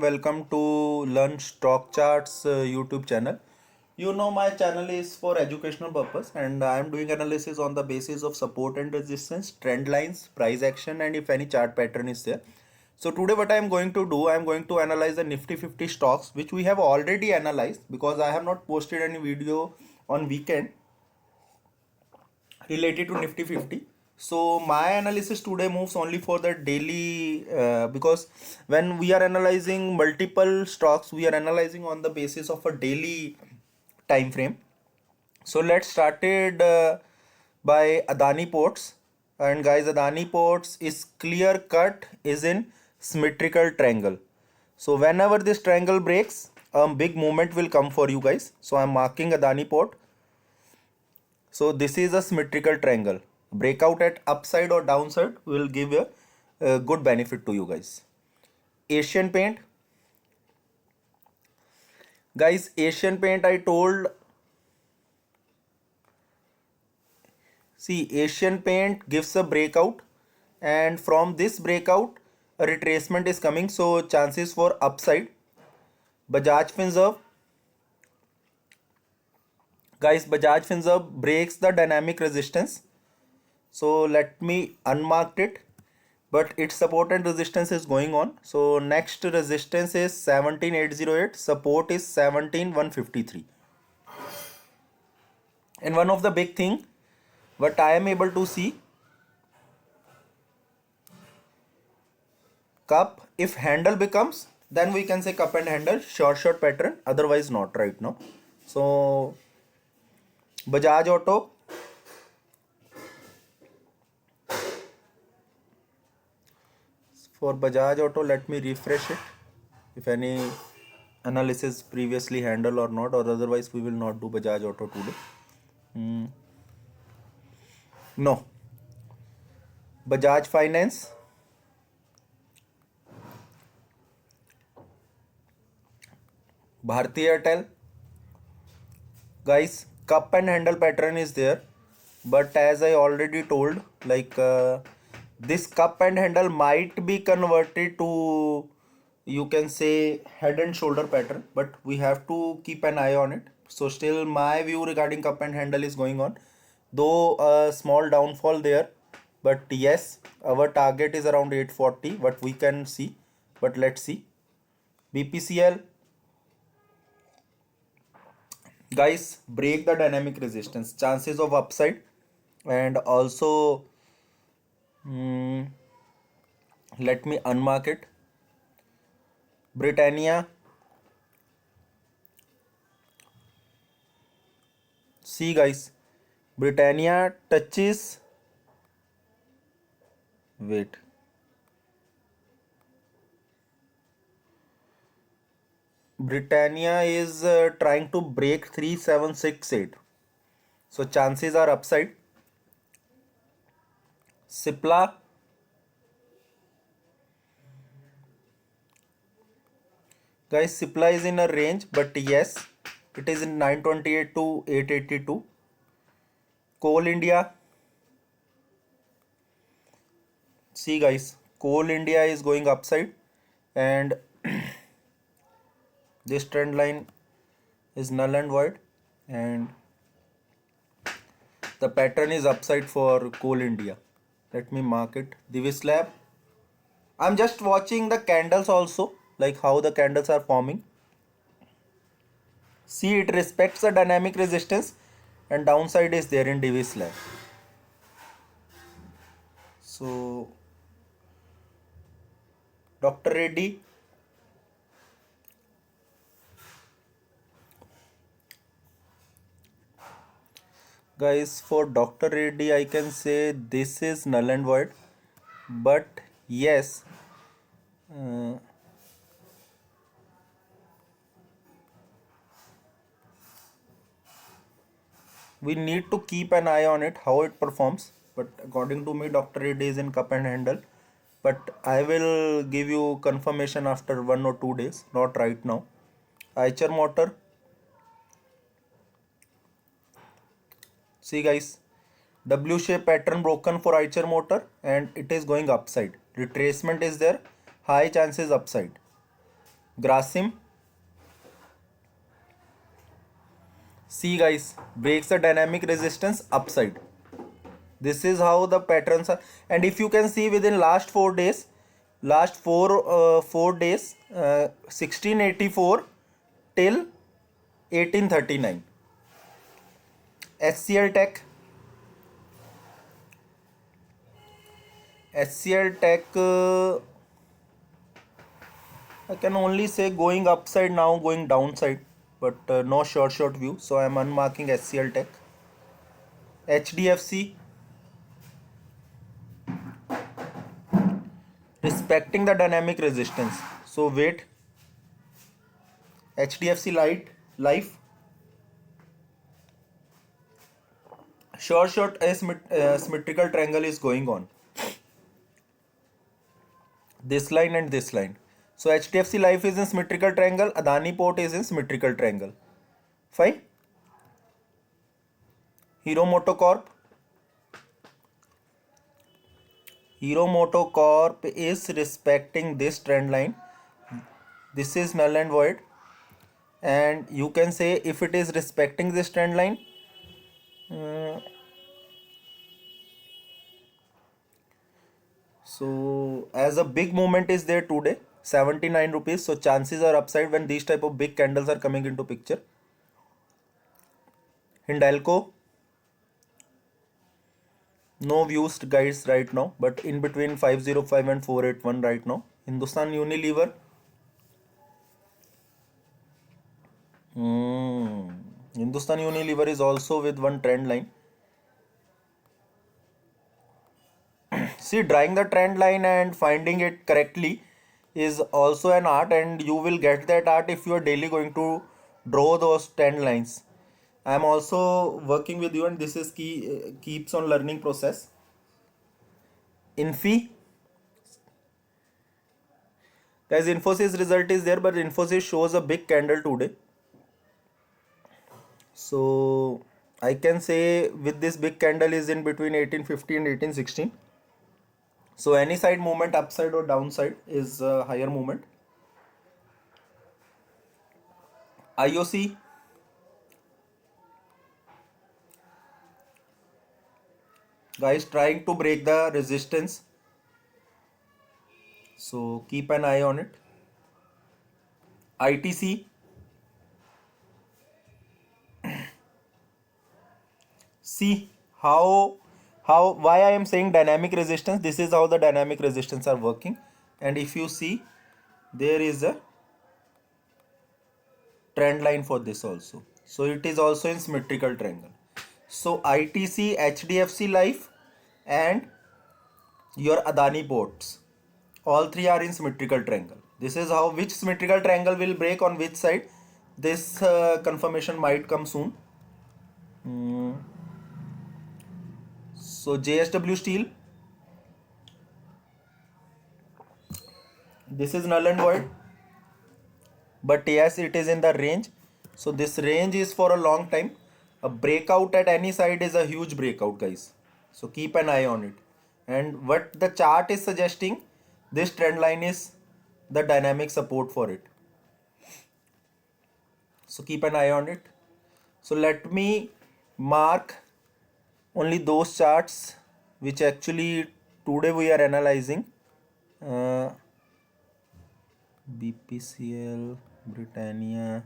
Welcome to Learn Stock Charts YouTube channel. You know my channel is for educational purpose and I am doing analysis on the basis of support and resistance, trend lines, price action and if any chart pattern is there. So today what I am going to do, I am going to analyze the Nifty 50 stocks which we have already analyzed because I have not posted any video on weekend related to Nifty 50. So my analysis today moves only for the daily because when we are analyzing multiple stocks, we are analyzing on the basis of a daily time frame. So let's started by Adani Ports, and guys, Adani Ports is clear cut, is in symmetrical triangle. So whenever this triangle breaks, a big movement will come for you guys. So I'm marking Adani Port. So this is a symmetrical triangle. Breakout at upside or downside will give a good benefit to you guys. Asian Paint. Guys, Asian Paint I told. See, Asian Paint gives a breakout and from this breakout a retracement is coming. So chances for upside. Bajaj Finserv. Guys, Bajaj Finserv breaks the dynamic resistance. So let me unmark it, but its support and resistance is going on. So next resistance is 17808, support is 17153. And one of the big thing what I am able to see, cup, if handle becomes, then we can say cup and handle, short pattern, otherwise not right now. So Bajaj Auto, for Bajaj Auto, let me refresh it if any analysis previously handled or not, or otherwise we will not do Bajaj Auto today. No. Bajaj Finance, Bharti Airtel. Guys, cup and handle pattern is there, but as I already told, like this cup and handle might be converted to, you can say, head and shoulder pattern, but we have to keep an eye on it. So still my view regarding cup and handle is going on, though a small downfall there, but yes, our target is around 840 what we can see, but let's see. BPCL, guys, break the dynamic resistance, chances of upside, and also let me unmark it. Britannia, see guys, Britannia touches, wait, Britannia is trying to break 3768, so chances are upside. Cipla, guys, Cipla is in a range, but yes, it is in 928 to 882. Coal India, see guys, Coal India is going upside and this trend line is null and void and the pattern is upside for Coal India. Let me mark it. Divis Lab, I'm just watching the candles also, like how the candles are forming. See, it respects the dynamic resistance and downside is there in Divis Lab. So Dr. Reddy, guys, for Dr. Reddy I can say this is null and void, but yes, we need to keep an eye on it how it performs. But according to me, Dr. Reddy is in cup and handle, but I will give you confirmation after 1 or 2 days, not right now. Eicher Motor, see guys, W shape pattern broken for Eicher Motor and it is going upside. Retracement is there, high chances upside. Grasim. See guys, breaks the dynamic resistance upside. This is how the patterns are. And if you can see within last 4 days, last 4 days, 1684 till 1839. HCL Tech. HCL Tech, I can only say going upside now, going downside, but no short view. So I am unmarking HCL Tech. HDFC, respecting the dynamic resistance. So wait. HDFC Life, short symmetrical triangle is going on. This line and this line. So HDFC Life is in symmetrical triangle. Adani Port is in symmetrical triangle. Fine. Hero Motocorp. Hero Motocorp is respecting this trend line. This is null and void. And you can say if it is respecting this trend line, so as a big movement is there today, 79 rupees. So chances are upside when these type of big candles are coming into picture. Hindalco, no views guys right now, but in between 505 and 481 right now. Hindustan Unilever, Hindustan Unilever is also with one trend line. See, drawing the trend line and finding it correctly is also an art, and you will get that art if you are daily going to draw those trend lines. I am also working with you, and this is keeps on learning process. Infi, guys, Infosys result is there, but Infosys shows a big candle today. So I can say with this big candle is in between 1850 and 1816. So any side movement, upside or downside, is a higher movement. IOC, guys, trying to break the resistance. So keep an eye on it. ITC, see why I am saying dynamic resistance. This is how the dynamic resistance are working, and if you see, there is a trend line for this also. So it is also in symmetrical triangle. So ITC, HDFC Life, and your Adani ports, all three are in symmetrical triangle. This is how which symmetrical triangle will break on which side. This confirmation might come soon. So JSW Steel, this is null and void, but yes, it is in the range. So this range is for a long time. A breakout at any side is a huge breakout, guys. So keep an eye on it. And what the chart is suggesting, this trend line is the dynamic support for it. So keep an eye on it. So let me mark only those charts which actually today we are analyzing. BPCL, Britannia,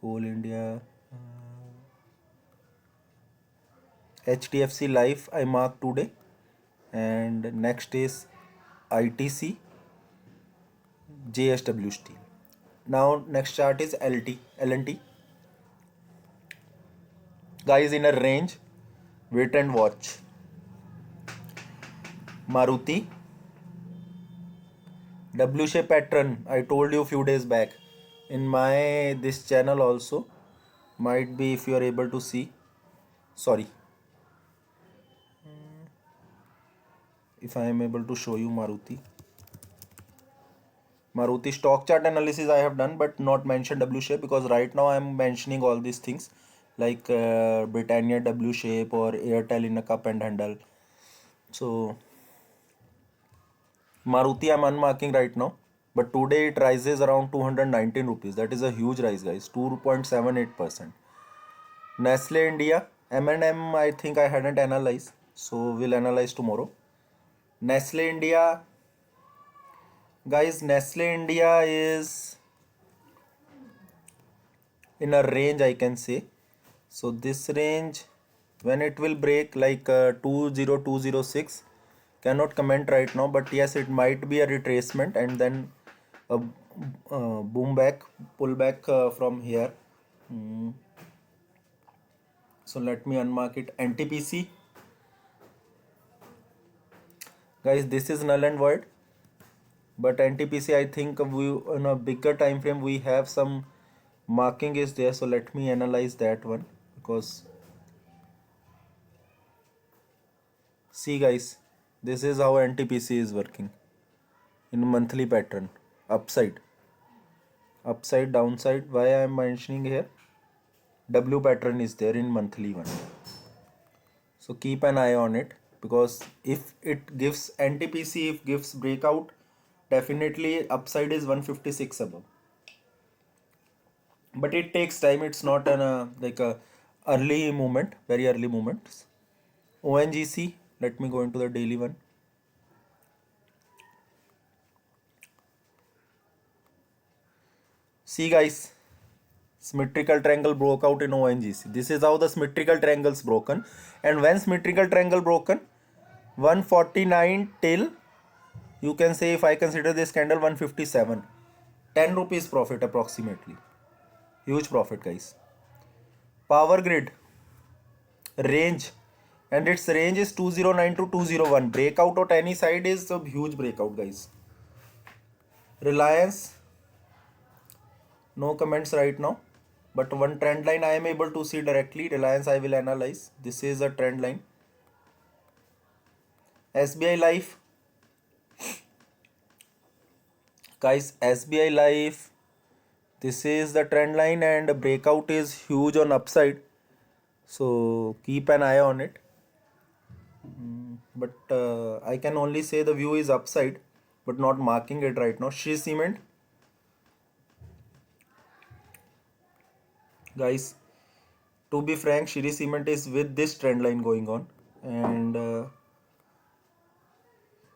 Coal India, HDFC Life I mark today, and next is ITC, JSW Steel. Now next chart is LNT. Guys, in a range, wait and watch. Maruti, W shape pattern, I told you a few days back in my this channel also, might be if you are able to see. Sorry, if I am able to show you Maruti stock chart analysis I have done, but not mentioned W shape, because right now I am mentioning all these things like Britannia W shape or Airtel in a cup and handle. So Maruti I'm unmarking right now. but today it rises around 219 rupees. That is a huge rise, guys. 2.78%. Nestle India, M&M, I think I hadn't analyzed, so we'll analyze tomorrow. Nestle India, guys, Nestle India is in a range, I can say. So this range, when it will break like 20206, cannot comment right now, but yes, it might be a retracement and then a boom back, pull back from here. Hmm. So let me unmark it. NTPC, guys, this is null and void, but NTPC, I think we in a bigger time frame we have some marking is there. So let me analyze that one, because see guys, this is how NTPC is working in monthly pattern. Upside, upside, downside. Why I am mentioning here, W pattern is there in monthly one, so keep an eye on it, because if it gives NTPC, if gives breakout, definitely upside is 156 above, but it takes time. It's not an like a early movement, very early movements. ONGC, let me go into the daily one. See guys, symmetrical triangle broke out in ONGC. This is how the symmetrical triangles broken, and when symmetrical triangle broken, 149 till, you can say, if I consider this candle 157, 10 rupees profit approximately. Huge profit, guys. Power grid range, and its range is 209 to 201. Breakout at any side is a huge breakout, guys. Reliance, no comments right now, but one trend line I am able to see directly. Reliance I will analyze. This is a trend line. SBI Life, guys, SBI Life, this is the trend line and breakout is huge on upside, so keep an eye on it. But I can only say the view is upside, but not marking it right now. Shree Cement, guys, to be frank, Shree Cement is with this trend line going on, and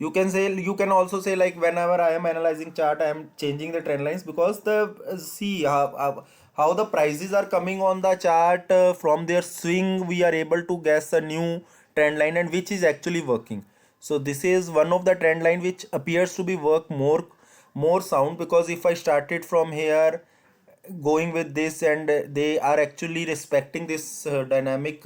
you can say, you can also say, like, whenever I am analyzing chart, I am changing the trend lines, because the see how the prices are coming on the chart, from their swing we are able to guess a new trend line and which is actually working. So this is one of the trend line which appears to be work more sound, because if I started from here going with this, and they are actually respecting this dynamic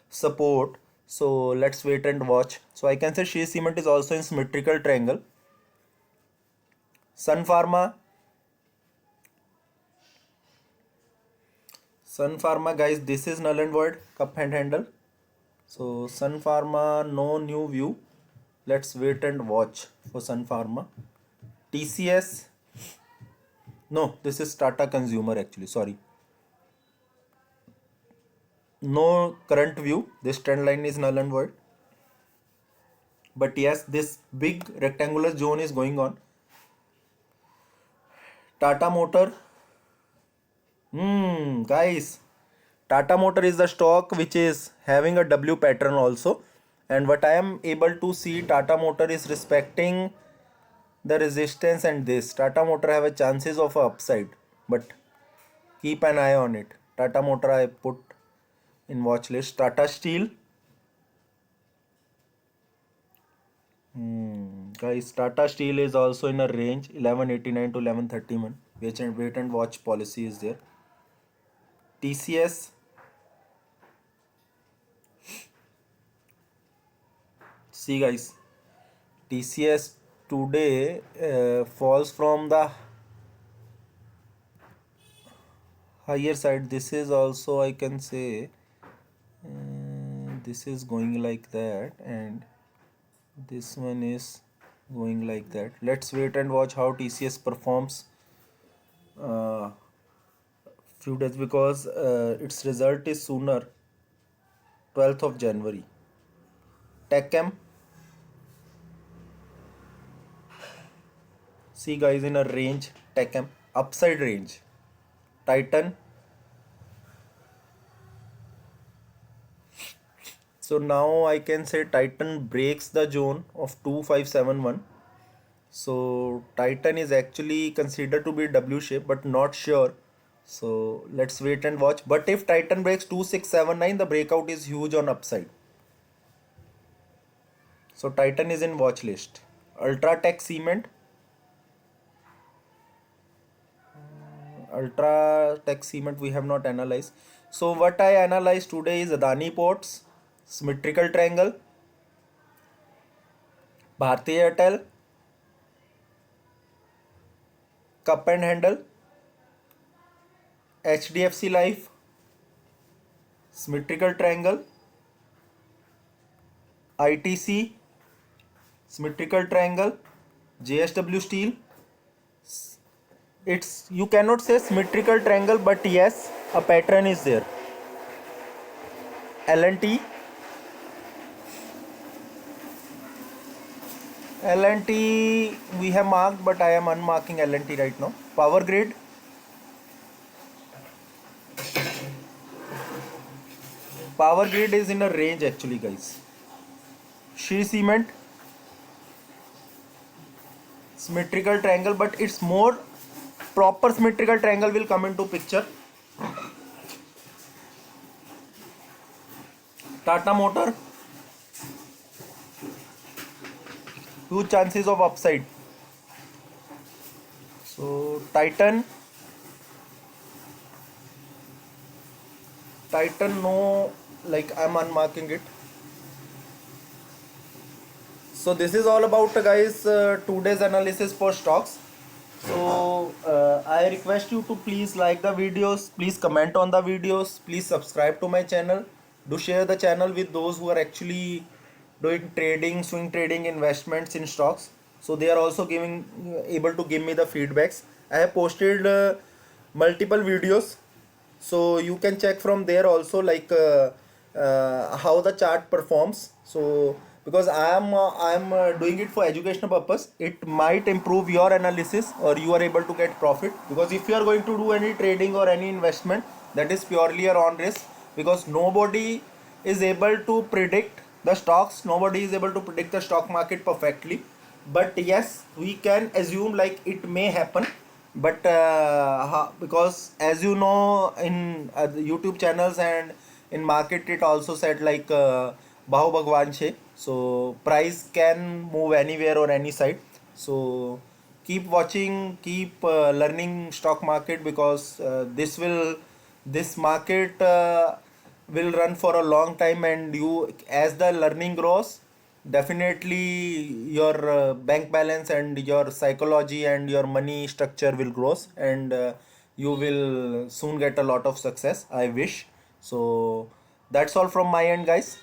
support, so let's wait and watch. So I can say Shree Cement is also in symmetrical triangle. Sun Pharma, guys, this is null and void, cup and handle. So Sun Pharma, no new view. Let's wait and watch for Sun Pharma. TCS, no, this is Tata Consumer actually, sorry. No current view, this trend line is null and void, but yes, this big rectangular zone is going on. Tata Motor, guys, Tata Motor is the stock which is having a W pattern also, and what I am able to see, Tata Motor is respecting the resistance, and this Tata Motor have a chances of a upside, but keep an eye on it. Tata Motor I put in watch list. Tata Steel, guys, Tata Steel is also in a range 1189 to 1131. Wait and watch policy is there. TCS, see guys, TCS today falls from the higher side. This is also, I can say, this is going like that, and this one is going like that. Let's wait and watch how TCS performs uh, few days, because its result is sooner, 12th of January. TechM, See guys, in a range, Techem, upside range, Titan. So now I can say Titan breaks the zone of 2571. So Titan is actually considered to be W shape, but not sure. So let's wait and watch. But if Titan breaks 2679, the breakout is huge on upside. So Titan is in watch list. Ultratech Cement. Ultratech Cement we have not analyzed. So what I analyzed today is Adani Ports, Symmetrical Triangle, Bharti Airtel, Cup and Handle, HDFC Life, Symmetrical Triangle, ITC, Symmetrical Triangle, JSW Steel. It's, you cannot say symmetrical triangle, but yes, a pattern is there. L&T, L&T we have marked, but I am unmarking L&T right now. Power Grid, Power Grid is in a range actually guys. She Cement, symmetrical triangle, but it's more proper symmetrical triangle will come into picture. Tata Motor, huge chances of upside. So Titan no, like I'm unmarking it. So this is all about guys 2 days analysis for stocks. So I request you to please like the videos, please comment on the videos, please subscribe to my channel, do share the channel with those who are actually doing trading, swing trading, investments in stocks. So they are also giving able to give me the feedbacks. I have posted multiple videos, so you can check from there also, like how the chart performs. So because I am doing it for educational purpose, it might improve your analysis or you are able to get profit. Because if you are going to do any trading or any investment, that is purely a on risk, because nobody is able to predict the stocks, nobody is able to predict the stock market perfectly. But yes, we can assume like it may happen. But because as you know, in the YouTube channels and in market, it also said like Bahu Bhagwan She, so price can move anywhere or any side. So keep watching, keep learning stock market, because this market will run for a long time, and you, as the learning grows, definitely your bank balance and your psychology and your money structure will grow, and you will soon get a lot of success, I wish. So that's all from my end guys.